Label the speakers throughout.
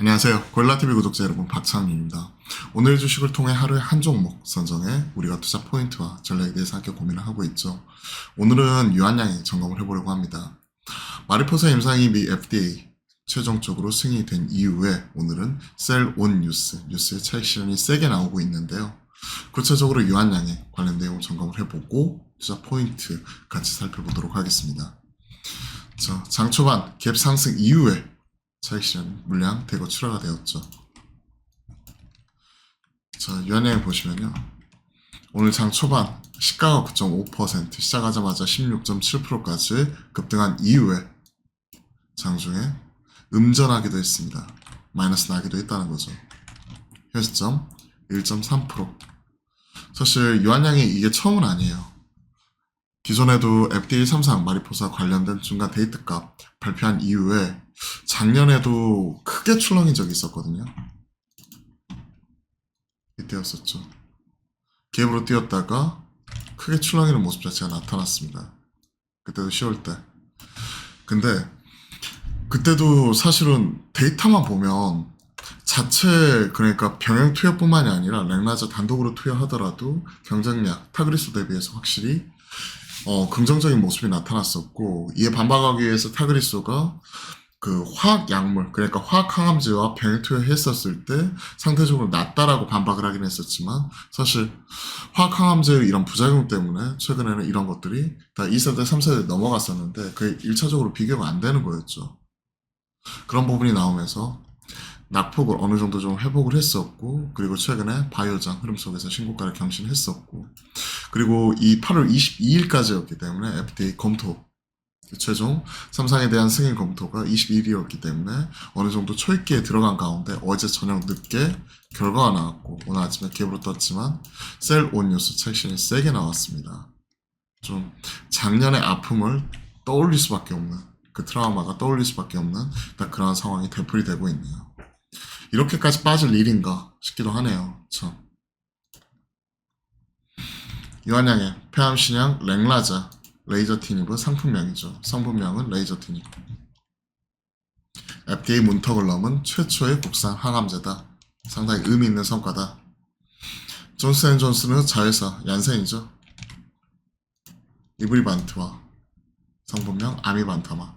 Speaker 1: 안녕하세요. 고릴라TV 구독자 여러분, 박찬민입니다. 오늘 주식을 통해 하루에 한 종목 선정해 우리가 투자 포인트와 전략에 대해서 함께 고민을 하고 있죠. 오늘은 유한양이 점검을 해보려고 합니다. 마리포사 임상이 FDA 최종적으로 승인이 된 이후에 오늘은 셀온 뉴스의 차익 실현이 세게 나오고 있는데요. 구체적으로 유한양에 관련 내용 점검을 해보고 투자 포인트 같이 살펴보도록 하겠습니다. 자, 장 초반 갭 상승 이후에 차익 실현 물량 대거 출하가 되었죠. 자, 유한양을 보시면요. 오늘 장 초반 시가가 9.5%, 시작하자마자 16.7%까지 급등한 이후에 장중에 음전하기도 했습니다. 마이너스 나기도 했다는 거죠. 현시점 1.3%. 사실 유한양이 이게 처음은 아니에요. 기존에도 FDA 3상 마리포사 관련된 중간 데이트값 발표한 이후에 작년에도 크게 출렁인 적이 있었거든요. 이때였었죠. 갭으로 뛰었다가 크게 출렁이는 모습 자체가 나타났습니다. 그때도 10월 때. 근데 그때도 사실은 데이터만 보면 자체 그러니까 병행 투여뿐만이 아니라 렉나자 단독으로 투여하더라도 경쟁력 타그리소 대비해서 확실히 긍정적인 모습이 나타났었고, 이에 반박하기 위해서 타그리소가 그 화학 약물, 그러니까 화학 항암제와 병행 투여했었을 때 상대적으로 낫다라고 반박을 하긴 했었지만, 사실 화학 항암제의 이런 부작용 때문에 최근에는 이런 것들이 다 2세대, 3세대 넘어갔었는데 그게 1차적으로 비교가 안 되는 거였죠. 그런 부분이 나오면서 낙폭을 어느 정도 좀 회복을 했었고, 그리고 최근에 바이오장 흐름 속에서 신고가를 경신했었고, 그리고 이 8월 22일까지였기 때문에 FDA 검토, 최종 삼상에 대한 승인 검토가 22일이었기 때문에 어느 정도 초입기에 들어간 가운데 어제 저녁 늦게 결과가 나왔고, 오늘 아침에 갭으로 떴지만 셀온 뉴스 섹션이 세게 나왔습니다. 좀 작년의 아픔을 떠올릴 수밖에 없는, 그 트라우마가 떠올릴 수밖에 없는 딱 그런 상황이 되풀이 되고 있네요. 이렇게까지 빠질 일인가 싶기도 하네요. 참. 유한양의 폐암신약 렉라자 레이저티닙은 상품명이죠. 성분명은 레이저티닙. FDA 문턱을 넘은 최초의 국산 항암제다. 상당히 의미 있는 성과다. 존스앤존슨은 자회사 얀센이죠. 이브리반트와 성분명 아미반타마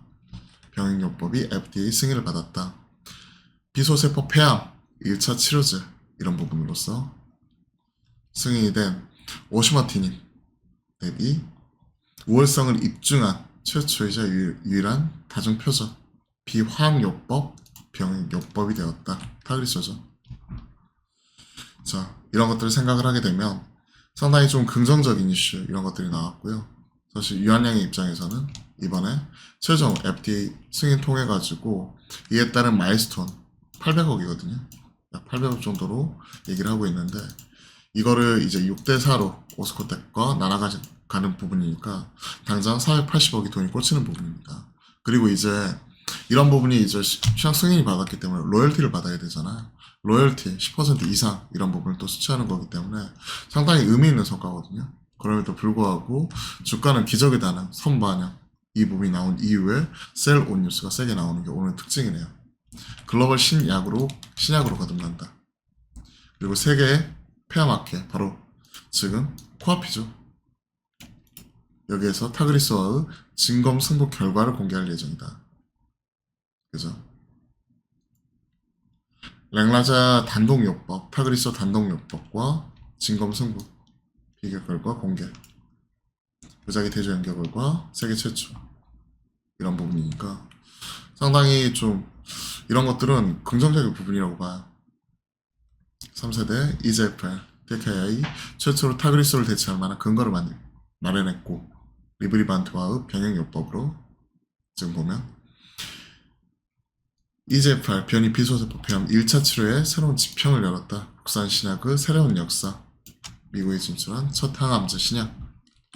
Speaker 1: 병행요법이 FDA 승인을 받았다. 비소세포 폐암 1차 치료제 이런 부분으로서 승인이 된 오시마티닌 대비 우월성을 입증한 최초이자 유일한 다중표적 비화학요법 병행요법이 되었다. 타그리소죠. 자, 이런 것들을 생각을 하게 되면 상당히 좀 긍정적인 이슈 이런 것들이 나왔고요. 사실 유한양의 입장에서는 이번에 최종 FDA 승인 통해 가지고 이에 따른 마일스톤 800억이거든요. 약 800억 정도로 얘기를 하고 있는데, 이거를 이제 6대4로 오스코텍과 날아가는 부분이니까 당장 480억이 돈이 꽂히는 부분입니다. 그리고 이제 이런 부분이 이제 시장 승인이 받았기 때문에 로열티를 받아야 되잖아요. 로열티 10% 이상 이런 부분을 또 수취하는 거기 때문에 상당히 의미 있는 성과거든요. 그럼에도 불구하고 주가는 기적의 단어 선반영 이 부분이 나온 이후에 셀온 뉴스가 세게 나오는 게 오늘 특징이네요. 글로벌 신약으로 거듭난다. 그리고 세계의 폐암학회 바로 지금 코앞이죠. 여기에서 타그리소와의 진검 승부 결과를 공개할 예정이다. 그죠? 렉라자 단독요법, 타그리소 단독요법과 진검 승부 비교 결과 공개. 무작위 대조 연결 결과 세계 최초. 이런 부분이니까 상당히 좀 이런 것들은 긍정적인 부분이라고 봐요. 3세대 EGFR, TKI 최초로 타그리소를 대체할 만한 근거를 마련했고, 리브리반트와의 병행요법으로 지금 보면 EGFR 변이 비소세포 폐암 1차 치료에 새로운 지평을 열었다. 국산 신약의 새로운 역사, 미국에 진출한 첫 항암제 신약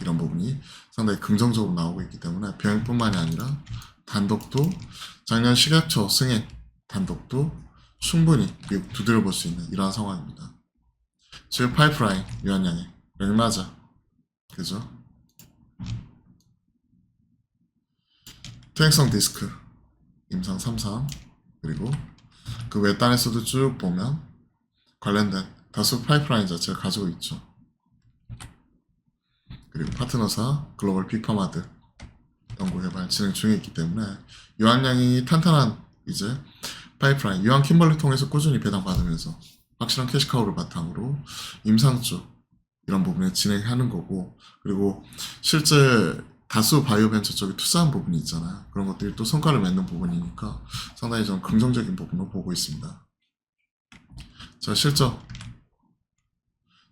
Speaker 1: 이런 부분이 상당히 긍정적으로 나오고 있기 때문에 병행뿐만이 아니라 단독도 작년 식약처 승인 단독도 충분히 미국 두드려 볼 수 있는 이러한 상황입니다. 지금 파이프라인 유한양의 렉라자 그죠? 퇴행성 디스크 임상 3상 그리고 그 외단에서도 쭉 보면 관련된 다수 파이프라인 자체를 가지고 있죠. 그리고 파트너사 글로벌 빅파마드 연구개발 진행 중에 있기 때문에 유한량이 탄탄한 이제 파이프라인 유한 킴벌리 통해서 꾸준히 배당받으면서 확실한 캐시카우를 바탕으로 임상 쪽 이런 부분에 진행하는 거고, 그리고 실제 다수 바이오 벤처 쪽에 투자한 부분이 있잖아요. 그런 것들이 또 성과를 맺는 부분이니까 상당히 저는 긍정적인 부분으로 보고 있습니다. 자, 실적.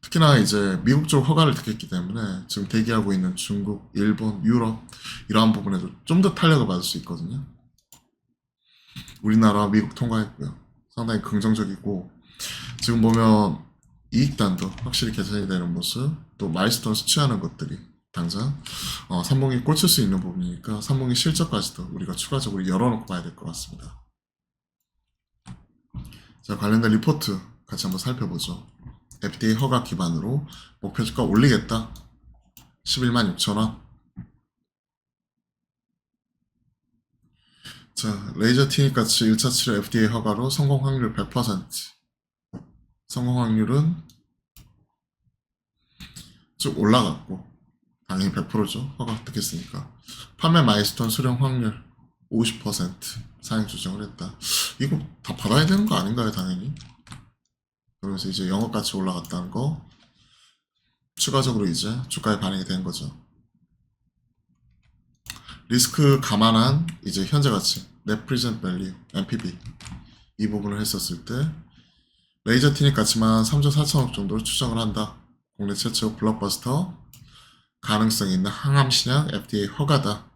Speaker 1: 특히나 이제 미국 쪽 허가를 득했기 때문에 지금 대기하고 있는 중국, 일본, 유럽 이러한 부분에도 좀 더 탄력을 받을 수 있거든요. 우리나라, 미국 통과했고요. 상당히 긍정적이고, 지금 보면 이익단도 확실히 개선이 되는 모습, 또 마일스톤 수취하는 것들이 당장 3분기 꽂힐 수 있는 부분이니까 3분기 실적까지도 우리가 추가적으로 열어놓고 봐야 될 것 같습니다. 자, 관련된 리포트 같이 한번 살펴보죠. FDA 허가 기반으로 목표 주가 올리겠다. 11만 6천 원. 자, 레이저 티닉 같이 1차 치료 FDA 허가로 성공 확률 100%. 성공 확률은 쭉 올라갔고, 당연히 100%죠. 허가 득했으니까. 판매 마일스톤 수령 확률 50% 상향 조정을 했다. 이거 다 받아야 되는 거 아닌가요, 당연히? 그러면서 이제 영업가치 올라갔다는 거 추가적으로 이제 주가에 반영이 된 거죠. 리스크 감안한 이제 현재 가치, Net Present Value, NPV 이 부분을 했었을 때 레이저 티닉 가치만 3조 4천억 정도로 추정을 한다. 국내 최초 블록버스터 가능성 있는 항암 신약 FDA 허가다.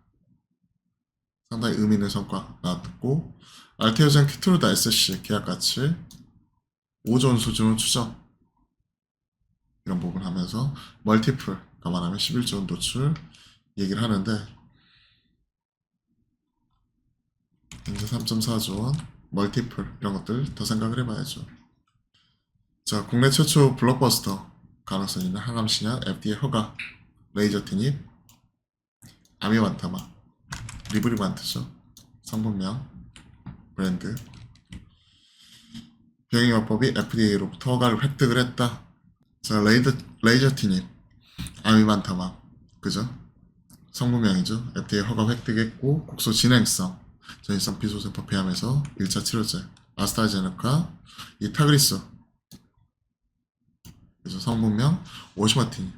Speaker 1: 상당히 의미 있는 성과 나왔고, 알테오젠 키트루다 SC 계약 가치 5조 원 수준으로 추정, 이런 부분 하면서 멀티플 감안하면 11조 원 도출 얘기를 하는데, 현재 3.4조 원 멀티플 이런 것들 더 생각을 해봐야죠. 자, 국내 최초 블록버스터 가능성 있는 항암 신약 FDA 허가 레이저 티닙 아미반타마 리브리반트죠. 성분명 브랜드 병행요법이 FDA로부터 허가를 획득을 했다. 자, 레이저 티닙 아미반타마 그죠? 성분명이죠. FDA 허가 획득했고, 국소 진행성 전이성 비소세포 폐암에서 1차 치료제 아스트라제네카 이타그리스 그래서 성분명 오시마틴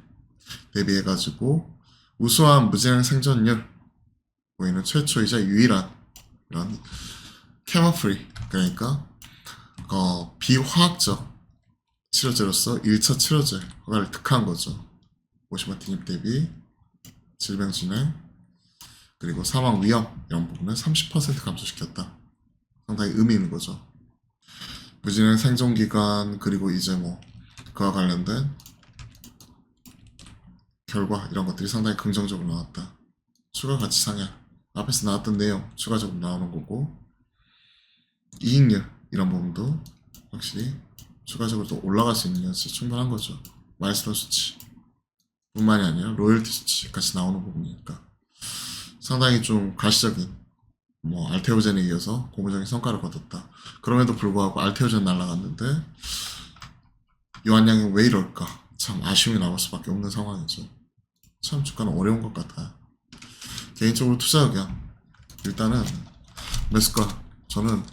Speaker 1: 대비해가지고 우수한 무진행 생존율 보이는 최초이자 유일한 이런 케모프리, 그러니까 비화학적 치료제로서 1차 치료제 허가를 득한 거죠. 오시마틴 대비 질병 진행 그리고 사망 위험 이런 부분을 30% 감소시켰다. 상당히 의미 있는 거죠. 무진행 생존 기간 그리고 이제 뭐 그와 관련된 결과 이런 것들이 상당히 긍정적으로 나왔다. 추가 가치 상향 앞에서 나왔던 내용 추가적으로 나오는 거고, 이익률 이런 부분도 확실히 추가적으로 또 올라갈 수 있는 여지 충분한 거죠. 마일스톤 수치 뿐만이 아니라 로열티 수치 같이 나오는 부분이니까 상당히 좀 가시적인 뭐 알테오젠에 이어서 고무적인 성과를 거뒀다. 그럼에도 불구하고 알테오젠 날라갔는데 유한량이 왜 이럴까? 참 아쉬움이 남을 수밖에 없는 상황이죠. 참 주가는 어려운 것 같아요. 개인적으로 투자 의견 일단은 매수가 저는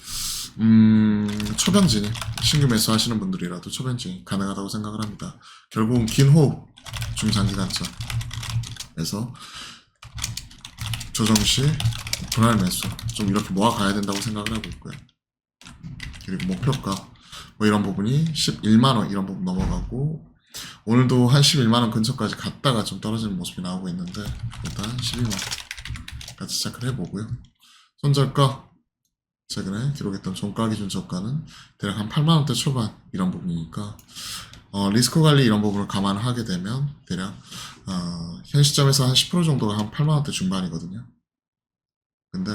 Speaker 1: 초병진이 신규 매수하시는 분들이라도 초병진이 가능하다고 생각을 합니다. 결국은 긴 호흡 중장기관점에서 조정 시 분할 매수 좀 이렇게 모아가야 된다고 생각을 하고 있고요. 그리고 목표가 뭐 이런 부분이 11만원 이런 부분 넘어가고, 오늘도 한 11만원 근처까지 갔다가 좀 떨어지는 모습이 나오고 있는데 일단 12만원 같이 시작을 해보고요. 손절가 최근에 기록했던 종가 기준 저가는 대략 한 8만원대 초반 이런 부분이니까 리스크 관리 이런 부분을 감안하게 되면 대략 현 시점에서 한 10% 정도가 한 8만원대 중반이거든요. 근데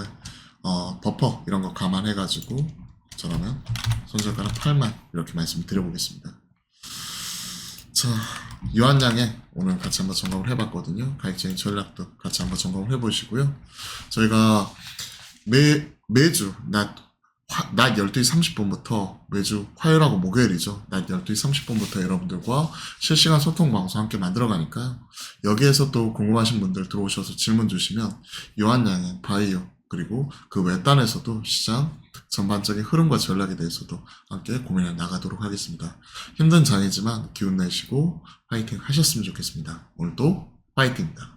Speaker 1: 버퍼 이런 거 감안해가지고 저라면 손절가는 8만 이렇게 말씀을 드려보겠습니다. 자, 유한양에 오늘 같이 한번 점검을 해봤거든요. 가입적인 전략도 같이 한번 점검을 해보시고요. 저희가 매주 낮 낮 12시 30분부터 매주 화요일하고 목요일이죠. 낮 12시 30분부터 여러분들과 실시간 소통 방송 함께 만들어 가니까요. 여기에서 또 궁금하신 분들 들어오셔서 질문 주시면 유한양행, 바이오, 그리고 그 외딴에서도 시장 전반적인 흐름과 전략에 대해서도 함께 고민해 나가도록 하겠습니다. 힘든 장이지만 기운 내시고 파이팅 하셨으면 좋겠습니다. 오늘도 파이팅입니다.